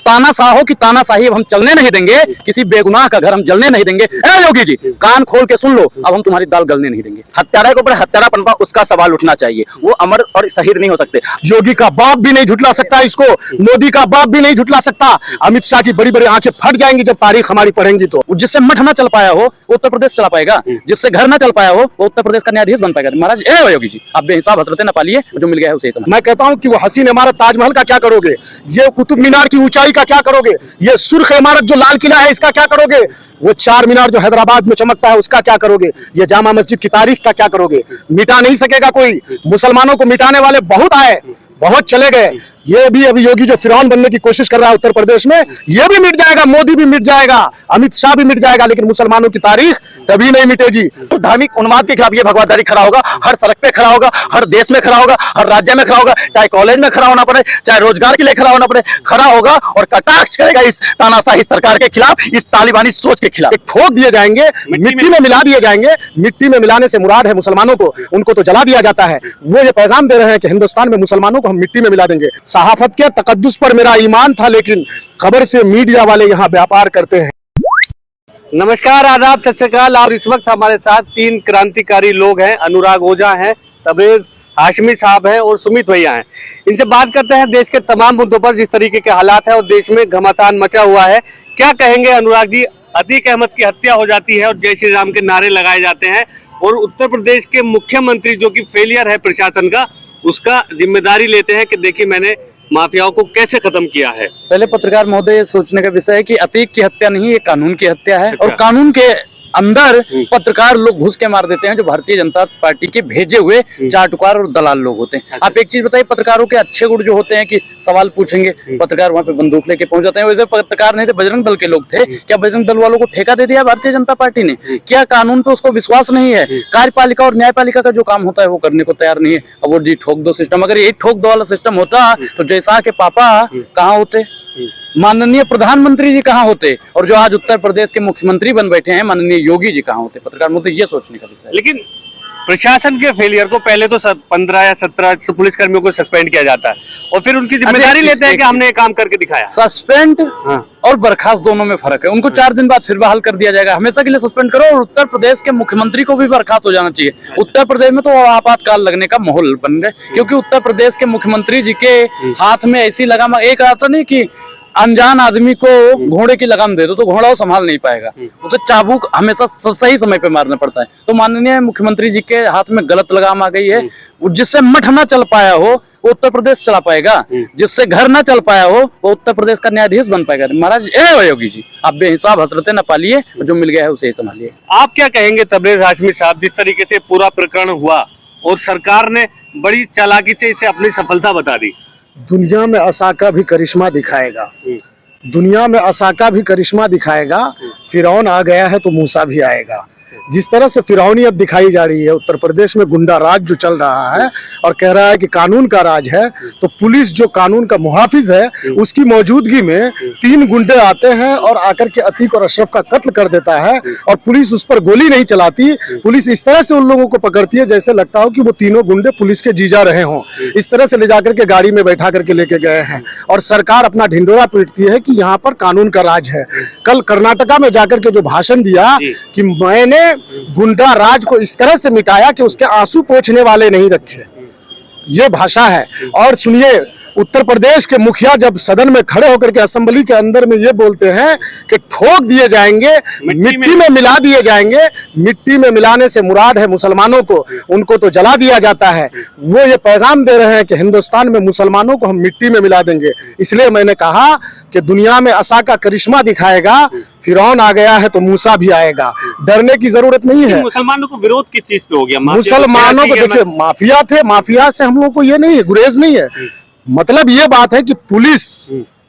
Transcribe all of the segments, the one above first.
तानाशाह हो कि तानाशाही अब हम चलने नहीं देंगे, किसी बेगुनाह का घर हम जलने नहीं देंगे। ए योगी जी, कान खोल के सुन लो, अब हम तुम्हारी दाल गलने नहीं देंगे। हत्यारा के ऊपर हत्यारा पनपा, उसका सवाल उठना चाहिए। वो अमर और शहीद नहीं हो सकते। योगी का बाप भी नहीं झुटला सकता इसको, मोदी का बाप भी नहीं झुटला सकता। अमित शाह की बड़ी बड़ी आंखें फट जाएंगी जब तारीख हमारी पढ़ेंगी तो। जिससे मठ ना चल पाया हो वो उत्तर प्रदेश चला पाएगा, जिससे घर ना चल पाया हो वो उत्तर प्रदेश का न्यायाधीश बन पाएगा। महाराज ए योगी जी, आप बेहिसाब हसरतें ना पालिए, जो मिल गया है उसे समझ। मैं कहता हूं कि वो हसीन इमारत ताजमहल का क्या करोगे, ये कुतुब मीनार की ऊंचाई का क्या करोगे, ये सुर्ख इमारत जो लाल किला है इसका क्या करोगे, वो चार मीनार जो हैदराबाद में चमकता है उसका क्या करोगे, ये जामा मस्जिद की तारीख का क्या करोगे। मिटा नहीं सकेगा कोई। मुसलमानों को मिटाने वाले बहुत आए, बहुत चले गए। ये भी अभी योगी जो फिरौन बनने की कोशिश कर रहा है उत्तर प्रदेश में, ये भी मिट जाएगा, मोदी भी मिट जाएगा, अमित शाह भी मिट जाएगा, लेकिन मुसलमानों की तारीख कभी नहीं मिटेगी। तो धार्मिक उन्माद के खिलाफ ये भगवादारी खड़ा होगा, हर सड़क पे खड़ा होगा, हर देश में खड़ा होगा, हर राज्य में खड़ा होगा, चाहे कॉलेज में खड़ा होना पड़े, चाहे रोजगार के लिए खड़ा होना पड़े, खड़ा होगा और कटाक्ष करेगा इस तानाशाही सरकार के खिलाफ, इस तालिबानी सोच के खिलाफ। ठोक दिए जाएंगे, मिट्टी में मिला दिए जाएंगे। मिट्टी में मिलाने से मुराद है मुसलमानों को, उनको तो जला दिया जाता है। वो ये पैगाम दे रहे हैं कि हिंदुस्तान में मुसलमानों को हम मिट्टी में मिला देंगे। सहाफत के तकद्दुस पर मेरा ईमान था, लेकिन खबर से मीडिया वाले यहाँ व्यापार करते हैं। नमस्कार, आदाब, सत श्री अकाल। और इस वक्त हमारे साथ तीन क्रांतिकारी लोग हैं। अनुराग ओझा हैं, तबरेज हाशमी साहब हैं और सुमित भैया हैं। इनसे बात करते हैं देश के तमाम मुद्दों पर, जिस तरीके के हालात है और देश में घमासान मचा हुआ है। क्या कहेंगे अनुराग जी? अतीक अहमद की हत्या हो जाती है और जय श्री राम के नारे लगाए जाते हैं, और उत्तर प्रदेश के मुख्यमंत्री जो कि फेलियर है प्रशासन का, उसका जिम्मेदारी लेते हैं कि देखिए मैंने माफियाओं को कैसे खत्म किया है। पहले पत्रकार महोदय सोचने का विषय है कि अतीक की हत्या नहीं, ये कानून की हत्या है। और कानून के अंदर पत्रकार लोग घुस के मार देते हैं, जो भारतीय जनता पार्टी के भेजे हुए चाटुकार और दलाल लोग होते हैं। आप एक चीज बताइए, पत्रकारों के अच्छे गुण जो होते हैं कि सवाल पूछेंगे, पत्रकार वहां पे बंदूक लेके पहुंच जाते हैं। वैसे पत्रकार नहीं थे, बजरंग दल के लोग थे। क्या बजरंग दल वालों को ठेका दे दिया भारतीय जनता पार्टी ने? क्या कानून पे उसको विश्वास नहीं है? कार्यपालिका और न्यायपालिका का जो काम होता है वो करने को तैयार नहीं है। अब वो जी ठोक दो सिस्टम, अगर ये ठोक दो वाला सिस्टम होता तो जयशाह के पापा कहाँ होते, माननीय प्रधानमंत्री जी कहाँ होते, और जो आज उत्तर प्रदेश के मुख्यमंत्री बन बैठे हैं माननीय योगी जी कहाँ होते? पत्रकार मुद्दे ये सोचने का विषय है। लेकिन प्रशासन के फेलियर को पहले तो 15 या 17 पुलिसकर्मियों को सस्पेंड किया जाता है और फिर उनकी जिम्मेदारी लेते हैं कि हमने ये काम करके दिखाया। सस्पेंड और बर्खास्त दोनों में फर्क है। उनको 4 दिन बाद फिर बहाल कर दिया जाएगा, हमेशा के लिए सस्पेंड करो। और उत्तर प्रदेश के मुख्यमंत्री को भी बर्खास्त हो जाना चाहिए। उत्तर प्रदेश में तो आपातकाल लगने का माहौल बन गया, क्योंकि उत्तर प्रदेश के मुख्यमंत्री जी के हाथ में ऐसी लगाम, एक आता नहीं कि अनजान आदमी को घोड़े की लगाम दे दो तो घोड़ा वो संभाल नहीं पाएगा, उसे चाबुक हमेशा सही समय पे मारना पड़ता है। तो माननीय मुख्यमंत्री जी के हाथ में गलत लगाम आ गई है। जिससे मठ ना चल पाया हो वो उत्तर प्रदेश चला पाएगा, जिससे घर ना चल पाया हो वो उत्तर प्रदेश का न्यायाधीश बन पाएगा। महाराज ए योगी जी, आप बेहिसाब हसरतें ना पालिए, जो मिल गया है उसे ही संभालिए। आप क्या कहेंगे तबरेज हाशमी साहब, जिस तरीके से पूरा प्रकरण हुआ और सरकार ने बड़ी चालाकी से इसे अपनी सफलता बता दी? दुनिया में असाका भी करिश्मा दिखाएगा, दुनिया में असाका भी करिश्मा दिखाएगा। फिरौन आ गया है तो मूसा भी आएगा। जिस तरह से फिरौनियत दिखाई जा रही है उत्तर प्रदेश में, गुंडा राज जो चल रहा है और कह रहा है कि कानून का राज है, तो पुलिस जो कानून का मुहाफिज है उसकी मौजूदगी में 3 गुंडे आते हैं और आकर के अतीक और अशरफ का कत्ल कर देता है, और पुलिस उस पर गोली नहीं चलाती। पुलिस इस तरह से उन लोगों को पकड़ती है जैसे लगता हो कि वो तीनों गुंडे पुलिस के जीजा रहे हों। इस तरह से ले जाकर के गाड़ी में बैठा करके लेके गए हैं, और सरकार अपना ढिंडोरा पीटती है कि यहाँ पर कानून का राज है। कल कर्नाटका में जाकर के जो भाषण दिया कि मैंने गुंडा राज को इस तरह से मिटाया कि उसके आंसू पोंछने वाले नहीं रखे, ये भाषा है। और सुनिए, उत्तर प्रदेश के मुखिया जब सदन में खड़े होकर के असेंबली के अंदर में ये बोलते हैं कि ठोक दिए जाएंगे, मिट्टी में मिला दिए जाएंगे। मिट्टी में मिलाने से मुराद है मुसलमानों को, उनको तो जला दिया जाता है। वो ये पैगाम दे रहे हैं कि हिंदुस्तान में मुसलमानों को हम मिट्टी में मिला देंगे। इसलिए मैंने कहा कि दुनिया में असा का करिश्मा दिखाएगा, फिरौन आ गया है तो मूसा भी आएगा। डरने की जरूरत नहीं है। मुसलमानों को विरोध किस चीज पे हो गया? मुसलमानों को देखिए, माफिया थे, माफिया से हम लोग को ये नहीं है, गुरेज नहीं है। मतलब ये बात है कि पुलिस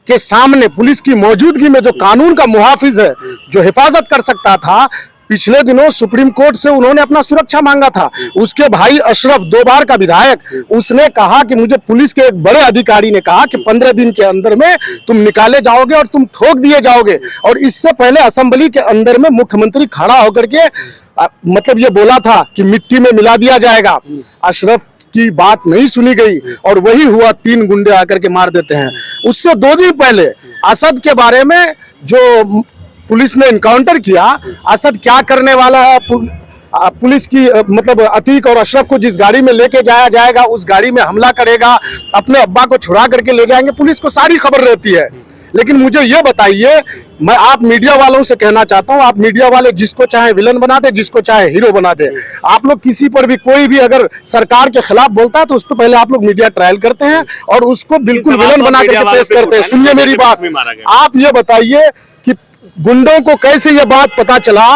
के सामने, पुलिस की मौजूदगी में जो कानून का मुहाफिज है, जो हिफाजत कर सकता था, पिछले दिनों सुप्रीम कोर्ट से उन्होंने अपना सुरक्षा मांगा था। उसके भाई अशरफ, 2 बार का विधायक, उसने कहा कि मुझे पुलिस के एक बड़े अधिकारी ने कहा कि 15 दिन के अंदर में तुम निकाले जाओगे और तुम ठोक दिए जाओगे। और इससे पहले असेंबली के अंदर में मुख्यमंत्री खड़ा होकर के मतलब ये बोला था कि मिट्टी में मिला दिया जाएगा। अशरफ की बात नहीं सुनी गई और वही हुआ, 3 गुंडे आकर के मार देते हैं। उससे 2 दिन पहले असद के बारे में जो पुलिस ने इनकाउंटर किया, असद क्या करने वाला है, पुलिस की मतलब अतीक और अशरफ को जिस गाड़ी में लेके जाया जाएगा उस गाड़ी में हमला करेगा, अपने अब्बा को छुड़ा करके ले जाएंगे, पुलिस को सारी खबर रहती है। लेकिन मुझे ये बताइए, मैं आप मीडिया वालों से कहना चाहता हूं, आप मीडिया वाले जिसको चाहे विलन बना दे, जिसको चाहे हीरो बना दे, आप लोग किसी पर भी कोई भी अगर सरकार के खिलाफ बोलता है तो उस पर पहले आप लोग मीडिया ट्रायल करते हैं और उसको बिल्कुल विलन बना करके पेश करते हैं। सुनिए मेरी बात, आप ये बताइए कि गुंडों को कैसे ये बात पता चला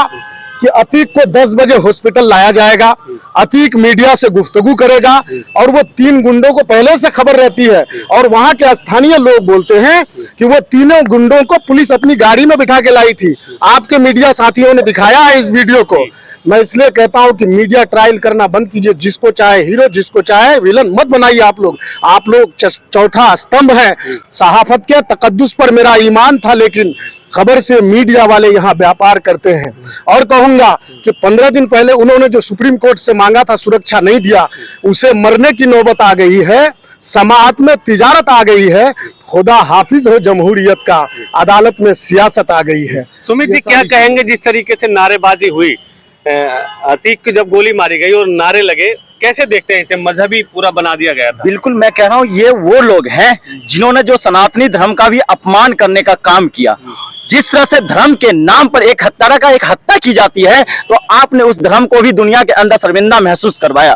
कि अतीक को 10 बजे हॉस्पिटल लाया जाएगा, अतीक मीडिया से गुफ्तगू करेगा और वो 3 गुंडों को पहले से खबर रहती है और वहां के स्थानीय लोग बोलते हैं कि वो तीनों गुंडों को पुलिस अपनी गाड़ी में बिठा के लाई थी। आपके मीडिया साथियों ने दिखाया है इस वीडियो को। मैं इसलिए कहता हूं कि मीडिया ट्रायल करना बंद कीजिए, जिसको चाहे हीरो जिसको चाहे विलन मत बनाइए। आप लोग चौथा स्तंभ है। सहाफत के तकद्दुस पर मेरा ईमान था, लेकिन खबर से मीडिया वाले यहाँ व्यापार करते हैं। और कहूंगा कि 15 दिन पहले उन्होंने जो सुप्रीम कोर्ट से मांगा था, सुरक्षा नहीं दिया, उसे मरने की नौबत आ गई है। समाअत में तिजारत आ गई है, खुदा हाफिज हो जमहूरियत का, अदालत में सियासत आ गई है। सुमित जी क्या कहेंगे, जिस तरीके से नारेबाजी हुई, अतीक की जब गोली मारी गई और नारे लगे, कैसे देखते हैं इसे? मजहबी पूरा बना दिया गया था। बिल्कुल, मैं कह रहा हूँ ये वो लोग हैं जिन्होंने जो सनातनी धर्म का भी अपमान करने का काम किया। जिस तरह से धर्म के नाम पर एक हत्यारा का एक हत्या की जाती है, तो आपने उस धर्म को भी दुनिया के अंदर शर्मिंदा महसूस करवाया।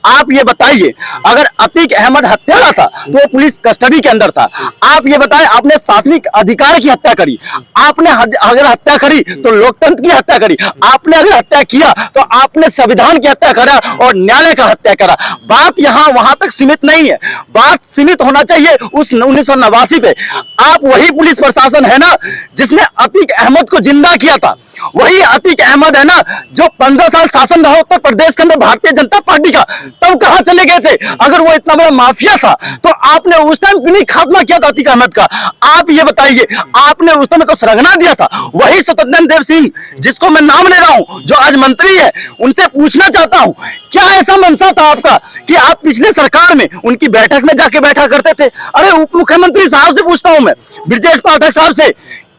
आप ये बताइए, अगर अतीक अहमद हत्यारा था तो वो पुलिस कस्टडी के अंदर था। आप ये बताएं, आपने शासनिक अधिकार की हत्या करी, आपने अगर हत्या करी तो लोकतंत्र की हत्या करी, आपने अगर हत्या किया तो आपने संविधान की हत्या करा और न्यायालय का हत्या करा। बात यहाँ वहां तक सीमित नहीं है, बात सीमित होना चाहिए उस 1989 पे। आप वही पुलिस प्रशासन है ना जिसने अतीक अहमद को जिंदा किया था, वही अतीक अहमद है ना जो 15 साल शासन रहा उत्तर प्रदेश के अंदर भारतीय जनता पार्टी का, तब कहां चले गए थे? अगर वो इतना बड़ा माफिया था तो आपने उस टाइम क्यों नहीं खात्मा किया था अतीक अहमद का? आप ये बताइए, आपने उस समय तो सरगना दिया था। वही सत्येंद्र देव सिंह जिसको मैं नाम ले रहा हूं, जो आज मंत्री है, उनसे पूछना चाहता हूं, क्या ऐसा मंशा था आपका कि आप पिछले सरकार में उनकी बैठक में जाके बैठा करते थे? अरे उप मुख्यमंत्री साहब से पूछता हूं मैं, ब्रजेश पाठक साहब से,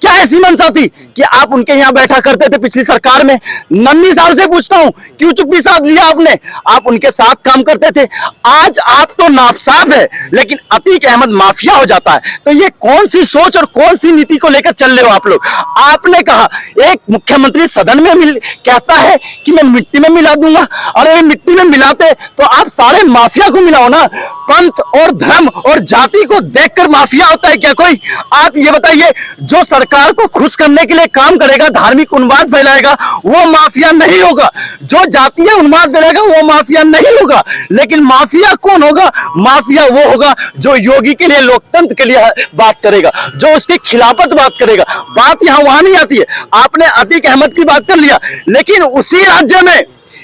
क्या ऐसी मंशा थी कि आप उनके यहाँ बैठा करते थे पिछली सरकार में? नन्ही साहब से पूछता हूं, क्यों चुप्पी साध लिया आपने? आप उनके साथ काम करते थे। आज आप तो नाफसाब है, लेकिन अतीक अहमद माफिया हो जाता है। तो ये कौन सी सोच और कौन सी नीति को लेकर चल रहे हो आप लोग? आपने कहा, एक मुख्यमंत्री सदन में कहता है कि मैं मिट्टी में मिला दूंगा। अरे मिट्टी में मिलाते तो आप सारे माफिया को मिलाओ ना। पंथ और धर्म और जाति को देखकर माफिया होता है क्या कोई? आप ये बताइए, जो सरकार को खुश करने के लिए काम करेगा, धार्मिक उन्माद फैलाएगा, वो माफिया नहीं होगा। जो जातीय उन्माद फैलाएगा वो माफिया नहीं होगा। लेकिन माफिया कौन होगा? माफिया वो होगा जो योगी के लिए, लोकतंत्र के लिए बात करेगा, जो उसकी खिलाफत बात करेगा। बात यहाँ वहां नहीं आती है। आपने अतीक अहमद की बात कर लिया, लेकिन उसी राज्य में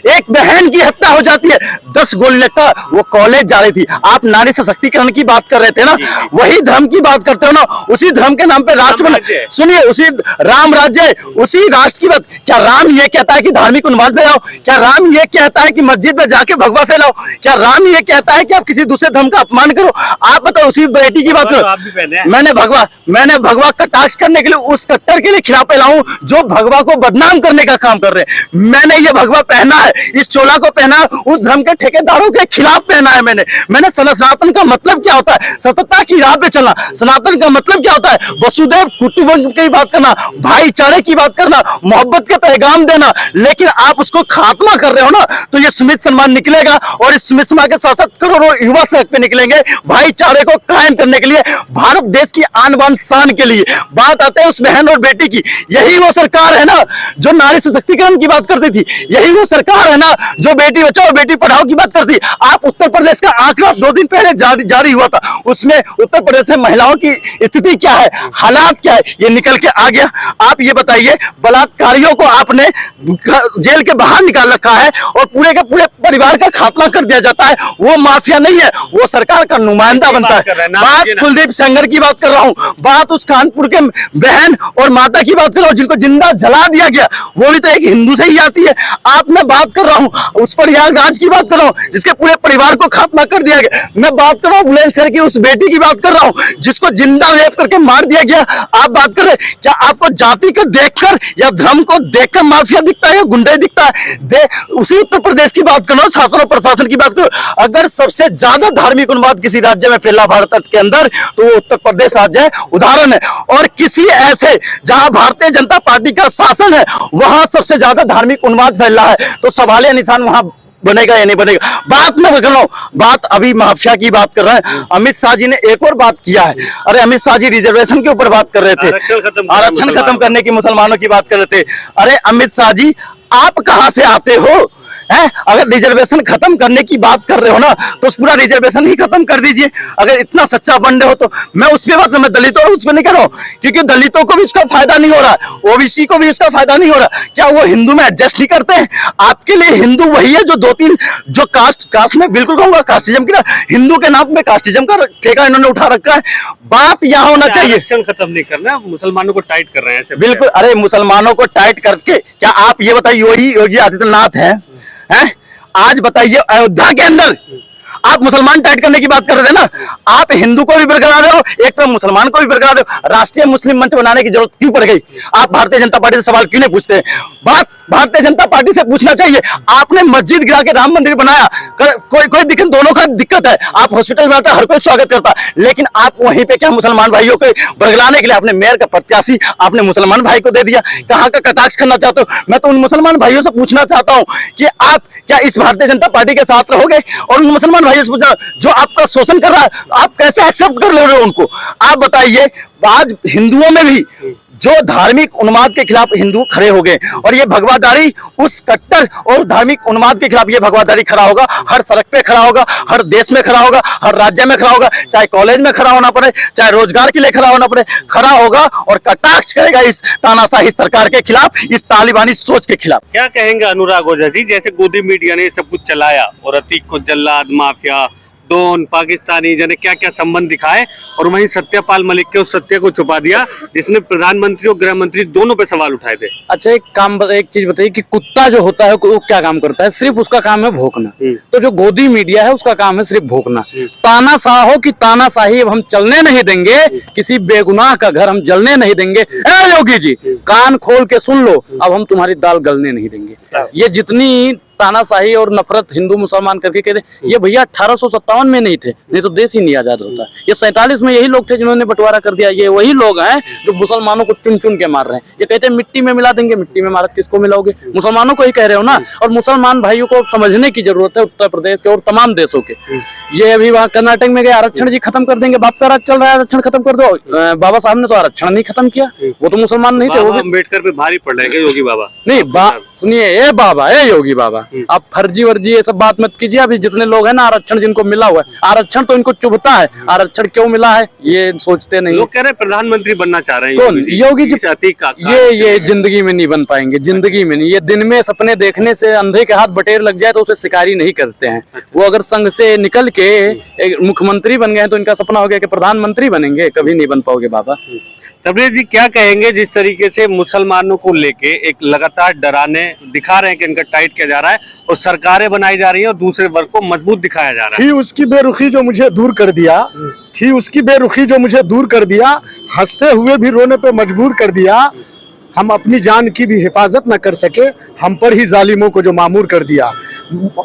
एक बहन की हत्या हो जाती है, 10 गोली लगता, वो कॉलेज जा रही थी। आप नारी सशक्तिकरण की बात कर रहे थे ना, वही धर्म की बात करते हो ना। उसी धर्म के नाम पे राष्ट्र बना, सुनिए, उसी राम राज्य, उसी राष्ट्र की बात। क्या राम ये कहता है कि धार्मिक उन्माद फैलाओ? क्या राम ये कहता है कि मस्जिद में जाके भगवा फैलाओ? क्या राम ये कहता है कि आप किसी दूसरे धर्म का अपमान करो? आप बताओ, उसी बेटी की बात करो। मैंने भगवा कटाक्ष करने के लिए उस कट्टर के लिए खिलाफ फैलाऊं जो भगवा को बदनाम करने का काम कर रहे हैं। मैंने ये भगवा पहना है, इस चोला को पहना, उस धर्म के ठेकेदारों के खिलाफ पहना है मैंने सनातन का मतलब क्या होता है? सतता की राह पे चलना। सनातन का मतलब क्या होता है? वसुदेव कुटुंबकम की बात करना, भाईचारे की बात करना, मोहब्बत के पैगाम देना। लेकिन आप उसको खात्मा कर रहे हो ना, तो ये सुमित सम्मान निकलेगा और इस सुमित सम्मान के साथ करोड़ों युवा सड़क पे निकलेंगे भाईचारे को कायम करने के लिए, भारत देश की आन बान शान के लिए। बात आते है उस बहन और बेटी की। यही वो सरकार है ना जो नारी सशक्तिकरण की बात करती थी, यही वो सरकार है ना जो बेटी बचाओ बेटी पढ़ाओ की बात करती। आप उत्तर प्रदेश का आंकड़ा 2 दिन पहले जारी हुआ था, उसमें उत्तर प्रदेश में महिलाओं की स्थिति क्या है, हालात क्या है, ये निकल के आ गया। आप ये बताइए, बलात्कारियों को आपने जेल के बाहर निकाल रखा है और पूरे के पूरे परिवार का खात्मा कर दिया जाता है। वो माफिया नहीं है, वो सरकार का नुमाइंदा बनता है। बात कुलदीप सेंगर की बात कर रहा हूँ, बात उस कानपुर के बहन और माता की बात कर रहा हूँ जिनको जिंदा जला दिया गया, वो भी तो एक हिंदू से ही आती है। आपने बात कर रहा हूँ, उस पर यहाँ राज की बात कर रहा हूँ जिसके पूरे परिवार को खात्मा कर दिया गया। मैं बात कर रहा हूँ बुलंदशहर की उस बेटी की बात कर रहा हूँ जिसको जिंदा रेप करके मार दिया गया। आप बात कर रहे, क्या आपको जाति को देखकर या धर्म को देखकर माफिया दिखता है या गुंडे दिखता है? उसी उत्तर प्रदेश की बात करो, शासन और प्रशासन की बात करो। अगर सबसे ज्यादा धार्मिक उन्माद किसी राज्य में फैला भारत के अंदर तो वो उत्तर प्रदेश राज्य है, उदाहरण है। और किसी ऐसे जहां भारतीय जनता पार्टी का शासन है वहां सबसे ज्यादा धार्मिक उन्माद फैल रहा है, तो सवालिया निशान वहां बनेगा या नहीं बनेगा। बात मैं कर रहा हूँ, बात अभी माफिया की बात कर रहे हैं। अमित शाह जी ने एक और बात किया है। अरे अमित शाह जी रिजर्वेशन के ऊपर बात कर रहे थे, आरक्षण खत्म करने की, मुसलमानों की बात कर रहे थे। अरे अमित शाह जी आप कहां से आते हो? है, अगर रिजर्वेशन खत्म करने की बात कर रहे हो ना तो उस पूरा रिजर्वेशन ही खत्म कर दीजिए। अगर इतना सच्चा बंदे हो तो मैं उस पे बात, मैं दलितों और उस पे नहीं कर रहा हूँ, क्योंकि दलितों को भी इसका फायदा नहीं हो रहा, ओबीसी को भी इसका फायदा नहीं हो रहा। क्या वो हिंदू में एडजस्ट नहीं करते हैं? आपके लिए हिंदू वही है जो 2-3 जो कास्ट में बिल्कुल कहूंगा कास्टिज्म की, हिंदू के नाम पे कास्टिज्म का ठेका इन्होंने उठा रखा है। बात यहाँ होना चाहिए, आरक्षण खत्म नहीं करना, मुसलमानों को टाइट कर रहे हैं ऐसे। बिल्कुल। अरे मुसलमानों को टाइट करके क्या आप ये बताइए योगी आदित्यनाथ है? आज बताइए अयोध्या के अंदर आप मुसलमान टाइट करने की बात कर रहे थे ना, आप हिंदू को भी बरकरार रहे हो, एक तरफ मुसलमान को भी बरकरार रहे हो। राष्ट्रीय मुस्लिम मंच बनाने की जरूरत क्यों पड़ गई? आप भारतीय जनता पार्टी से सवाल क्यों नहीं पूछते? बात भारतीय जनता पार्टी से पूछना चाहिए। आपने मस्जिद गिरा के राम मंदिर बनाया, कोई दिक्कत, दोनों का दिक्कत है। आप हॉस्पिटल बनाते हर कोई स्वागत करता, लेकिन आप वहीं पे क्या मुसलमान भाइयों को बरगलाने के लिए आपने मेयर का प्रत्याशी आपने मुसलमान भाई को दे दिया? कहाँ का कटाक्ष करना चाहते हो? मैं तो उन मुसलमान भाइयों से पूछना चाहता हूँ कि आप क्या इस भारतीय जनता पार्टी के साथ रहोगे? और उन मुसलमान भाइयों से पूछना जो आपका शोषण कर रहा है, आप कैसे एक्सेप्ट कर ले रहे हो उनको? आप बताइए। आज हिंदुओं में भी जो धार्मिक उन्माद के खिलाफ हिंदू खड़े हो गए, और ये भगवादारी उस कट्टर और धार्मिक उन्माद के खिलाफ ये भगवादारी खड़ा होगा, हर सड़क पे खड़ा होगा, हर देश में खड़ा होगा, हर राज्य में खड़ा होगा, चाहे कॉलेज में खड़ा होना पड़े, चाहे रोजगार के लिए खड़ा होना पड़े, खड़ा होगा और कटाक्ष करेगा इस तानाशाही सरकार के खिलाफ, इस तालिबानी सोच के खिलाफ। क्या कहेंगे अनुराग ओझा जी, जैसे गोदी मीडिया ने सब कुछ चलाया और अतीक को जल्लाद, माफिया, डॉन, पाकिस्तानी जाने क्या क्या संबंध दिखाए, और वहीं सत्यपाल मलिक के उस सत्य को छुपा दिया जिसने प्रधानमंत्री और गृह मंत्री दोनों पे सवाल उठाए थे। अच्छा एक चीज बताइए कि कुत्ता जो होता है वो क्या काम करता है? सिर्फ उसका काम है भौंकना। तो जो गोदी मीडिया है उसका काम है सिर्फ भौंकना। तानाशाह हो कि तानाशाही अब हम चलने नहीं देंगे, किसी बेगुनाह का घर हम जलने नहीं देंगे। ए योगी जी कान खोल के सुन लो, अब हम तुम्हारी दाल गलने नहीं देंगे। ये जितनी तानाशाही और नफरत हिंदू मुसलमान करके कहते, ये भैया 1857 में नहीं थे, नहीं तो देश ही नहीं आजाद होता। ये 47 में यही लोग थे जिन्होंने बंटवारा कर दिया। ये वही लोग हैं जो मुसलमानों को चुन चुन के मार रहे हैं। ये कहते हैं मिट्टी में मिला देंगे, मिट्टी में मार किसको मिलाओगे? मुसलमानों को ही कह रहे हो ना। और मुसलमान भाइयों को समझने की जरूरत है, उत्तर प्रदेश के और तमाम देशों के। ये अभी वहाँ कर्नाटक में गए, आरक्षण जी खत्म कर देंगे, बाप का राज चल रहा है, आरक्षण खत्म कर दो। बाबा साहब ने तो आरक्षण नहीं खत्म किया, वो तो मुसलमान नहीं थे, वो भी अम्बेडकर पे भारी पड़ रहे हैं योगी बाबा। नहीं सुनिए, ए बाबा, ए योगी बाबा, आप फर्जी वर्जी ये सब बात मत कीजिए। अभी जितने लोग हैं ना आरक्षण जिनको मिला हुआ है, आरक्षण तो इनको चुभता है, आरक्षण क्यों मिला है ये सोचते नहीं। लोग कह रहे हैं प्रधानमंत्री बनना चाह रहे हैं कौन? योगी जी। अतीक ये जिंदगी में नहीं बन पाएंगे, जिंदगी में नहीं। ये दिन में सपने देखने से अंधे के हाथ बटेर लग जाए तो उसे शिकारी नहीं करते हैं। वो अगर संघ से निकल के एक मुख्यमंत्री बन गए तो इनका सपना हो गया कि प्रधानमंत्री बनेंगे, कभी नहीं बन पाओगे बाबा। तबरेज जी क्या कहेंगे जिस तरीके से मुसलमानों को लेके एक लगातार डराने दिखा रहे हैं कि इनका टाइट किया जा रहा है और सरकारें बनाई जा रही है और दूसरे वर्ग को मजबूत दिखाया जा रहा है? थी उसकी बेरुखी जो मुझे दूर कर दिया, थी उसकी बेरुखी जो मुझे दूर कर दिया, हंसते हुए भी रोने पे मजबूर कर दिया। हम अपनी जान की भी हिफाजत न कर सके, हम पर ही जालिमों को जो मामूर कर दिया।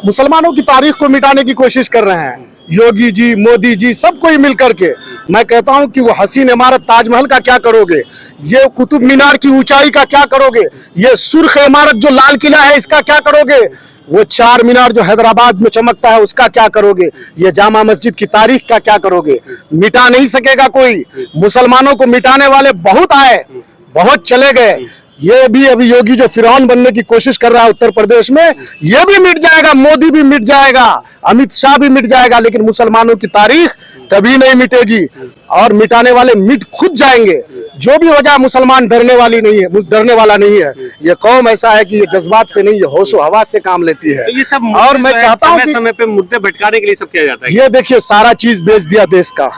मुसलमानों की तारीख को मिटाने की कोशिश कर रहे हैं योगी जी, मोदी जी, सब कोई मिल करके। मैं कहता हूं कि वो हसीन इमारत ताजमहल का क्या करोगे? ये कुतुब मीनार की ऊंचाई का क्या करोगे? ये सुर्ख इमारत जो लाल किला है इसका क्या करोगे? वो 4 मीनार जो हैदराबाद में चमकता है उसका क्या करोगे? ये जामा मस्जिद की तारीख का क्या करोगे? मिटा नहीं सकेगा कोई। मुसलमानों को मिटाने वाले बहुत आए, बहुत चले गए। ये भी अभी योगी जो फिरौन बनने की कोशिश कर रहा है उत्तर प्रदेश में, ये भी मिट जाएगा, मोदी भी मिट जाएगा, अमित शाह भी मिट जाएगा, लेकिन मुसलमानों की तारीख कभी नहीं मिटेगी और मिटाने वाले मिट खुद जाएंगे। जो भी हो जाए मुसलमान डरने वाली नहीं है, डरने वाला नहीं है। ये कौम ऐसा है कि ये जज्बात से नहीं, ये होशो हवास से काम लेती है। तो ये सब और मैं चाहता हूँ कि समय पे मुद्दे भटकाने के लिए सब किया जाता है। ये देखिए सारा चीज बेच दिया देश का,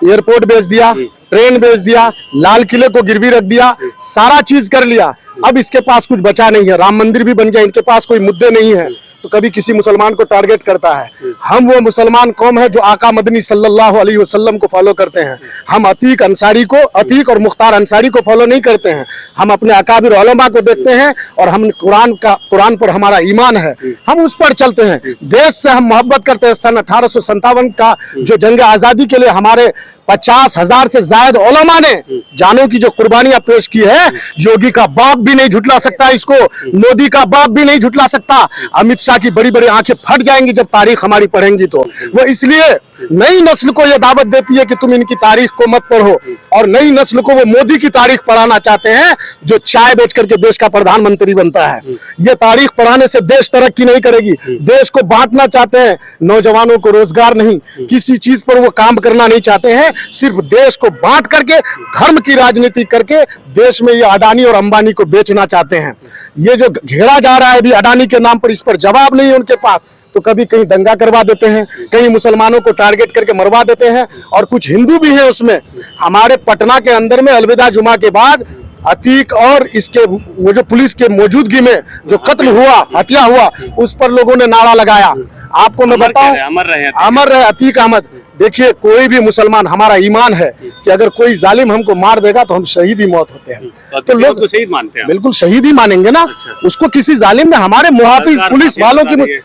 एयरपोर्ट बेच दिया, ट्रेन बेच दिया, लाल किले को गिरवी रख दिया, सारा चीज कर लिया। अब इसके पास कुछ बचा नहीं है। राम मंदिर भी बन गया, इनके पास कोई मुद्दे नहीं है। तो कभी किसी मुसलमान को टारगेट करता है। हम वो मुसलमान कौम है जो आका मदनी सल्लल्लाहु अलैहि वसल्लम को फॉलो करते हैं। हम अतीक और मुख्तार अंसारी को फॉलो नहीं करते हैं। हम अपने अकाबिर उलमा को देखते हैं और हम कुरान पर हमारा ईमान है, हम उस पर चलते हैं। देश से हम मोहब्बत करते हैं। सन 1857 का जो जंग आजादी के लिए हमारे 50,000 से ज्यादा उलमा ने जानों की जो कुर्बानियां पेश की है, योगी का बाप भी नहीं झुटला सकता इसको, मोदी का बाप भी नहीं झुटला सकता। अमित शाह की बड़ी बड़ी आंखें फट जाएंगी जब तारीख हमारी पढ़ेंगी। तो वो इसलिए नई नस्ल को यह दावत देती है कि तुम इनकी तारीख को मत पढ़ो, और नई नस्ल को वो मोदी की तारीख पढ़ाना चाहते हैं जो चाय बेच करके देश का प्रधानमंत्री बनता है। ये तारीख पढ़ाने से देश तरक्की नहीं करेगी। देश को बांटना चाहते हैं, नौजवानों को रोजगार नहीं, किसी चीज पर वो काम करना नहीं चाहते हैं, सिर्फ देश को बांट करके धर्म की राजनीति करके देश में ये अडानी और अंबानी को बेचना चाहते हैं। ये जो घेरा जा रहा है अभी अडानी के नाम पर, इस पर जवाब नहीं है उनके पास। तो कभी कहीं दंगा करवा देते हैं, कहीं मुसलमानों को टारगेट करके मरवा देते हैं, और कुछ हिंदू भी हैं उसमें। हमारे पटना के अंदर में अलविदा जुमा के बाद अतीक और इसके वो जो पुलिस के मौजूदगी में जो कत्ल हुआ, हत्या हुआ, उस पर लोगों ने नारा लगाया। आपको मैं बताऊं, अमर रहे अतीक अहमद। देखिए, कोई भी मुसलमान, हमारा ईमान है कि अगर कोई जालिम हमको मार देगा तो हम शहीद ही मौत होते हैं। तो लोग शहीद मानते हैं, बिल्कुल शहीद ही मानेंगे ना। उसको किसी जालिम ने, हमारे मुहाफिज पुलिस वालों की,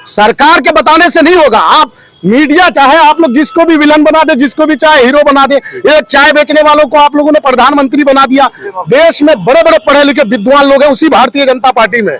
सरकार के बताने से नहीं होगा। आप मीडिया चाहे आप लोग जिसको भी विलन बना दे, जिसको भी चाहे हीरो बना दे। एक चाय बेचने वालों को आप लोगों ने प्रधानमंत्री बना दिया। देश में बड़े बड़े पढ़े लिखे विद्वान लोग हैं उसी भारतीय जनता पार्टी में।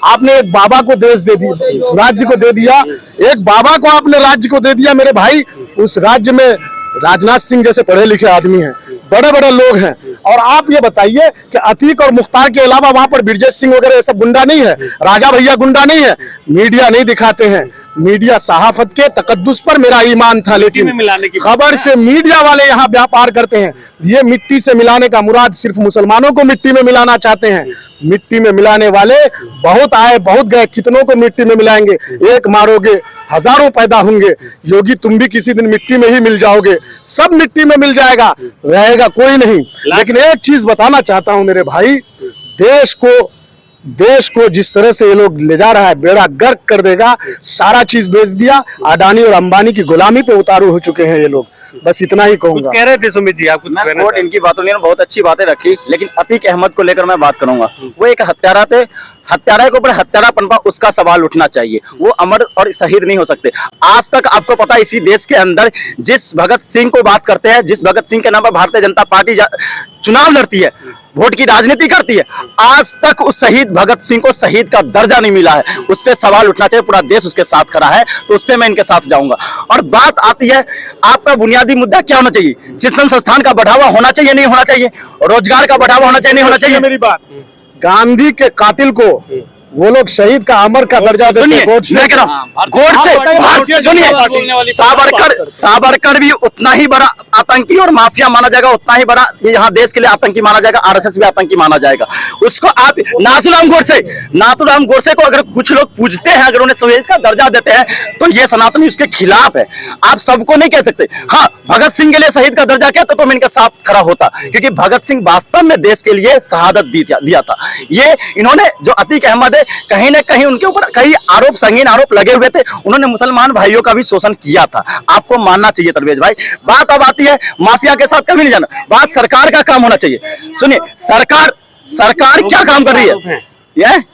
आपने एक बाबा को देश दे दिया, राज्य को दे दिया, एक बाबा को आपने राज्य को दे दिया मेरे भाई। उस राज्य में राजनाथ सिंह जैसे पढ़े लिखे आदमी हैं, बड़े बड़े लोग हैं, और आप ये बताइए कि अतीक और मुख्तार के अलावा वहां पर ब्रजेश सिंह वगैरह ये सब गुंडा नहीं है, राजा भैया गुंडा नहीं है। मीडिया नहीं दिखाते हैं। मीडिया सहाफत के तकद्दुस पर मेरा ईमान था, लेकिन खबर से मीडिया वाले यहाँ व्यापार करते हैं। ये मिट्टी से मिलाने का मुराद सिर्फ मुसलमानों को मिट्टी में मिलाना चाहते हैं। मिट्टी में मिलाने वाले बहुत आए बहुत गए, कितनों को मिट्टी में मिलाएंगे? एक मारोगे हजारों पैदा होंगे। योगी, तुम भी किसी दिन मिट्टी में ही मिल जाओगे, सब मिट्टी में मिल जाएगा, रहेगा कोई नहीं। लेकिन एक चीज बताना चाहता हूं मेरे भाई, देश को जिस तरह से ये लोग ले जा रहा है, बेड़ा गर्क कर देगा। सारा चीज बेच दिया, अडानी और अंबानी की गुलामी पे उतारू हो चुके हैं ये लोग। बस इतना ही कहूंगा। कह रहे थे सुमित जी, आप कुछ इनकी बातों ने बहुत अच्छी बातें रखी, लेकिन अतीक अहमद को लेकर मैं बात करूंगा। वो एक हत्यारा थे, हत्यारा के ऊपर हत्यारा पनपा, उसका सवाल उठना चाहिए। वो अमर और शहीद नहीं हो सकते। आज तक आपको पता है, इसी देश के अंदर जिस भगत सिंह को बात करते हैं, जिस भगत सिंह के नाम पर भारतीय जनता पार्टी चुनाव लड़ती है, वोट की राजनीति करती है, आज तक उस शहीद भगत सिंह को शहीद का दर्जा नहीं मिला है। उस पर सवाल उठना चाहिए। पूरा देश उसके साथ खड़ा है, तो उस पर मैं इनके साथ जाऊंगा। और बात आती है, आपका बुनियादी मुद्दा क्या होना चाहिए? शिक्षण संस्थान का बढ़ावा होना चाहिए, नहीं होना चाहिए? रोजगार का बढ़ावा होना चाहिए, नहीं होना चाहिए? मेरी बात, गांधी के कातिल को वो लोग शहीद का, अमर का दर्जा देते हैं। सावरकर भी उतना ही बड़ा आतंकी और माफिया माना जाएगा, उतना ही बड़ा यहाँ देश के लिए आतंकी माना जाएगा। आरएसएस भी आतंकी माना जाएगा। उसको आप नाथूराम गोडसे को अगर कुछ लोग पूछते हैं, अगर उन्हें शहीद का दर्जा देते हैं, तो ये सनातनी उसके खिलाफ है। आप सबको नहीं कह सकते। हाँ, भगत सिंह के लिए शहीद का दर्जा क्या, तो मैं इनके साथ खड़ा होता, क्योंकि भगत सिंह वास्तव में देश के लिए शहादत दिया था। ये इन्होंने, जो अतीक अहमद है, कहीं ना कहीं उनके ऊपर कई आरोप, संगीन आरोप लगे हुए थे। उन्होंने मुसलमान भाइयों का भी शोषण किया था। आपको मानना चाहिए तरवेज भाई। बात अब आती है, माफिया के साथ कभी नहीं जाना। बात सरकार का काम होना चाहिए। सुनिए, सरकार क्या काम कर रही है?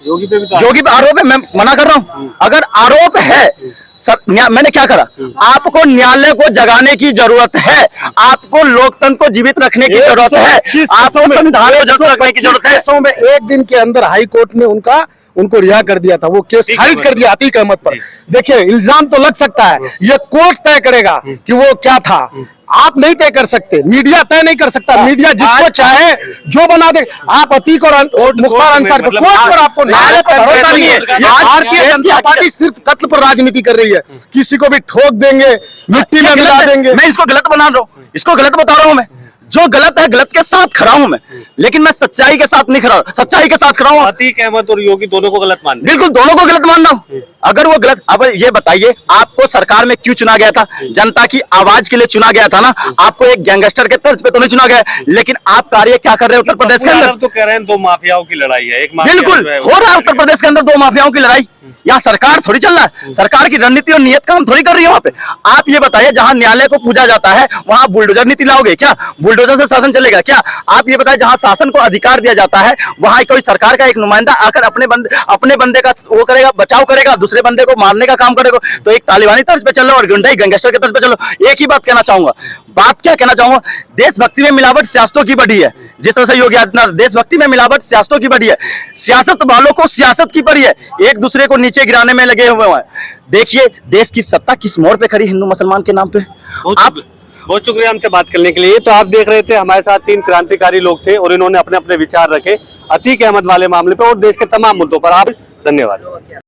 योगी पे आरोप है, मैं मना कर रहा हूँ। अगर आरोप है, मैंने क्या करा? आपको न्यायालय को जगाने की जरूरत है, आपको लोकतंत्र को जीवित रखने की जरूरत है, आपको संविधान को जीवित रखने की जरूरत है। में एक दिन के अंदर हाई कोर्ट ने उनको रिहा कर दिया था। वो केस खारिज कर दिया अतीक अहमद पर। देखिए, इल्जाम तो लग सकता है, ये कोर्ट तय करेगा कि वो क्या था। आप नहीं तय कर सकते, मीडिया तय नहीं कर सकता। मीडिया जिसको चाहे जो बना दे। आप अतीक और मुख्तार अंसारी पर, कोर्ट पर आपको न्यायालय पर भरोसा नहीं है। भारतीय जनता पार्टी सिर्फ कत्ल पर राजनीति कर रही है। किसी को भी ठोक देंगे, मिट्टी में मिला देंगे। मैं इसको गलत बना रहा हूँ, इसको गलत बता रहा हूँ मैं। जो गलत है गलत के साथ खड़ा हूं मैं, लेकिन मैं सच्चाई के साथ नहीं खड़ा, सच्चाई के साथ खड़ा हूं। अतीक अहमद और योगी दोनों को गलत मानते हैं। बिल्कुल दोनों को गलत मानना हूं। अगर वो गलत, अब ये बताइए आपको सरकार में क्यों चुना गया था? जनता की आवाज के लिए चुना गया था ना, आपको एक गैंगस्टर के तर्ज पे तो नहीं चुना गया। लेकिन आप कार्य क्या कर रहे हैं उत्तर प्रदेश के अंदर? तो कह रहे हैं दो माफियाओं की लड़ाई है, एक माफिया बिल्कुल जो है हो रहा है उत्तर प्रदेश के अंदर दो माफियाओं की लड़ाई। यहाँ सरकार थोड़ी चल रहा है, सरकार की रणनीति और नियत काम थोड़ी कर रही है वहां पे। आप ये बताइए जहां न्यायालय को पूजा जाता है वहां बुलडोजर नीति लाओगे क्या? बुलडोजर से शासन चलेगा क्या? आप ये बताइए जहां शासन को अधिकार दिया जाता है वहां कोई सरकार का एक नुमाइंदा आकर अपने बंदे का वो करेगा, बचाव करेगा, दूसरे बंदे को मारने का काम करेगा? तो एक तालिबानी तर्ज पे चल लो और गुंडाई गैंगस्टर के तर्ज पे चलो। एक ही बात कहना चाहूंगा, बात क्या कहना चाहूंगा, देशभक्ति में मिलावट सियासतों की बढ़ी है। जिस तरह से योगी आदित्यनाथ, देशभक्ति में मिलावट सियासतों की बढ़ी है, सियासत वालों को सियासत की पड़ी है, एक दूसरे को नीचे गिराने में लगे हुए हैं। देखिए देश की सत्ता किस मोड़ पे खड़ी, हिंदू मुसलमान के नाम पे। आप बहुत शुक्रिया हमसे बात करने के लिए। तो आप देख रहे थे हमारे साथ 3 क्रांतिकारी लोग थे और इन्होंने अपने अपने विचार रखे अतीक अहमद वाले मामले पर और देश के तमाम मुद्दों पर। आप धन्यवाद।